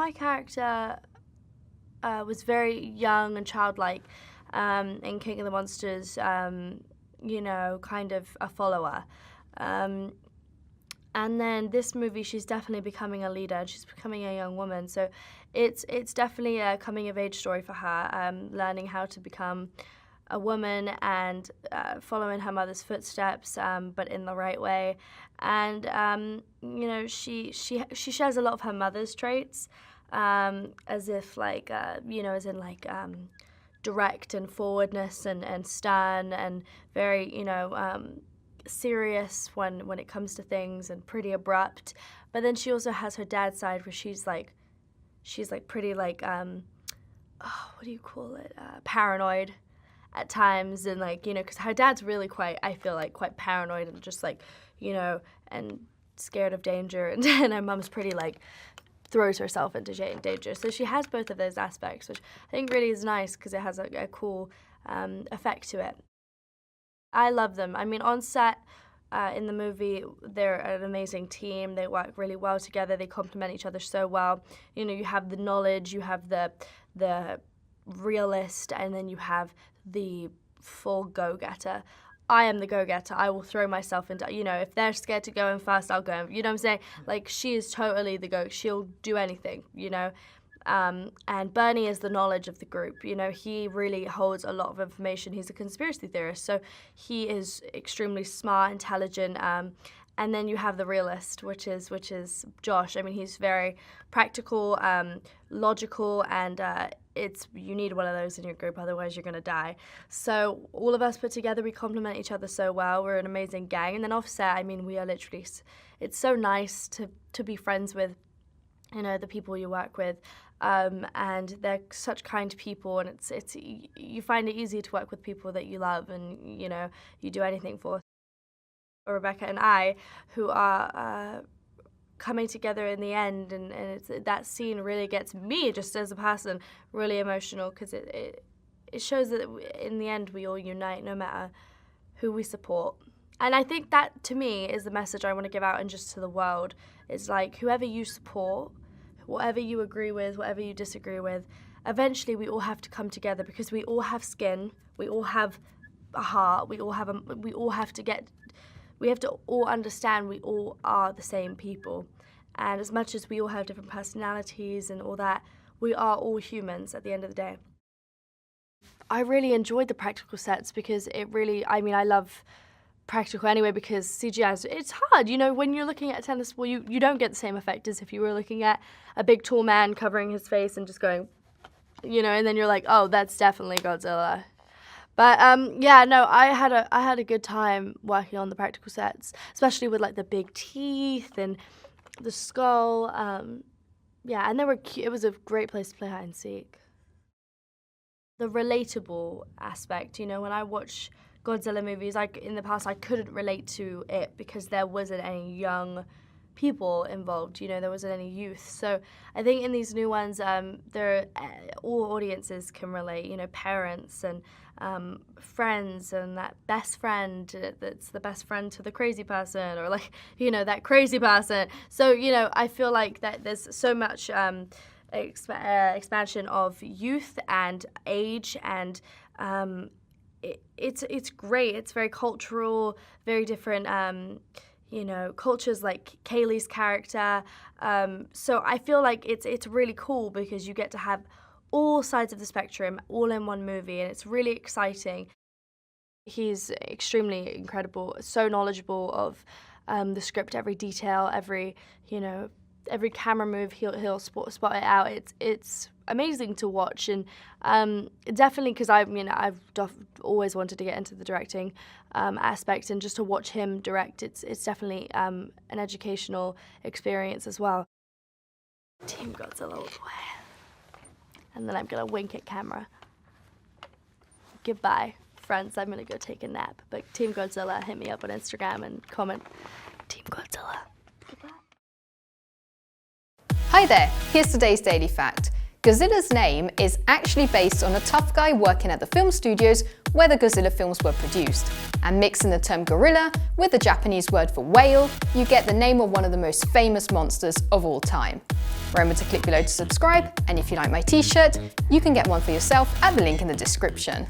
my character was very young and childlike in King of the Monsters, you know, kind of a follower. And then this movie, she's definitely becoming a leader, and she's becoming a young woman. So it's definitely a coming-of-age story for her, learning how to become a woman and following her mother's footsteps, but in the right way. And you know, she shares a lot of her mother's traits, as if like you know, as in like direct and forwardness and stern and very, you know, serious when it comes to things, and pretty abrupt. But then she also has her dad's side where she's like pretty like oh, what do you call it, paranoid at times, and like, you know, because her dad's really quite, I feel like, quite paranoid and just like, you know, and scared of danger, and her mum's pretty like throws herself into danger. So she has both of those aspects, which I think really is nice because it has a cool effect to it. I love them. I mean, on set in the movie, they're an amazing team. They work really well together. They complement each other so well. You know, you have the knowledge, you have the realist, and then you have the full go-getter. I am the go-getter. I will throw myself into, you know, if they're scared to go in first, I'll go in. You know what I'm saying? Like, she is totally the go. She'll do anything, you know. And Bernie is the knowledge of the group. You know, he really holds a lot of information. He's a conspiracy theorist, so he is extremely smart, intelligent. And then you have the realist, which is Josh. I mean, he's very practical, logical, and you need one of those in your group, otherwise you're gonna die. So all of us put together, we complement each other so well. We're an amazing gang. And then offset, I mean, we are literally, it's so nice to be friends with, you know, the people you work with. And they're such kind people, and it's you find it easy to work with people that you love and, you know, you do anything for. Rebecca and I, who are coming together in the end, and that scene really gets me, just as a person, really emotional, because it shows that in the end we all unite no matter who we support. And I think that, to me, is the message I want to give out and just to the world. It's like, whoever you support, whatever you agree with, whatever you disagree with, eventually we all have to come together, because we all have skin, we all have a heart, we have to all understand we all are the same people. And as much as we all have different personalities and all that, we are all humans at the end of the day. I really enjoyed the practical sets because it really, I mean, I love practical anyway, because CGI, it's hard. You know, when you're looking at a tennis ball, you don't get the same effect as if you were looking at a big tall man covering his face and just going, you know, and then you're like, oh, that's definitely Godzilla. But yeah, no, I had a good time working on the practical sets, especially with like the big teeth and the skull. Yeah, and they were cute. It was a great place to play hide and seek. The relatable aspect, you know, when I watch Godzilla movies, like in the past, I couldn't relate to it because there wasn't any young people involved, you know, there wasn't any youth. So I think in these new ones, all audiences can relate, you know, parents and friends, and that best friend that's the best friend to the crazy person, or like, you know, that crazy person. So, you know, I feel like that there's so much expansion of youth and age, and it's great. It's very cultural, very different, you know, cultures, like Kaylee's character. So I feel like it's really cool because you get to have all sides of the spectrum all in one movie, and it's really exciting. He's extremely incredible, so knowledgeable of the script, every detail, every, you know, every camera move, he'll spot it out. It's amazing to watch, and definitely because I've always wanted to get into the directing aspect, and just to watch him direct, it's definitely an educational experience as well. Team Godzilla all the way. And then I'm gonna wink at camera. Goodbye, friends. I'm gonna go take a nap. But Team Godzilla, hit me up on Instagram and comment Team Godzilla. Goodbye. Hi there, here's today's Daily Fact. Godzilla's name is actually based on a tough guy working at the film studios where the Godzilla films were produced. And mixing the term gorilla with the Japanese word for whale, you get the name of one of the most famous monsters of all time. Remember to click below to subscribe, and if you like my t-shirt, you can get one for yourself at the link in the description.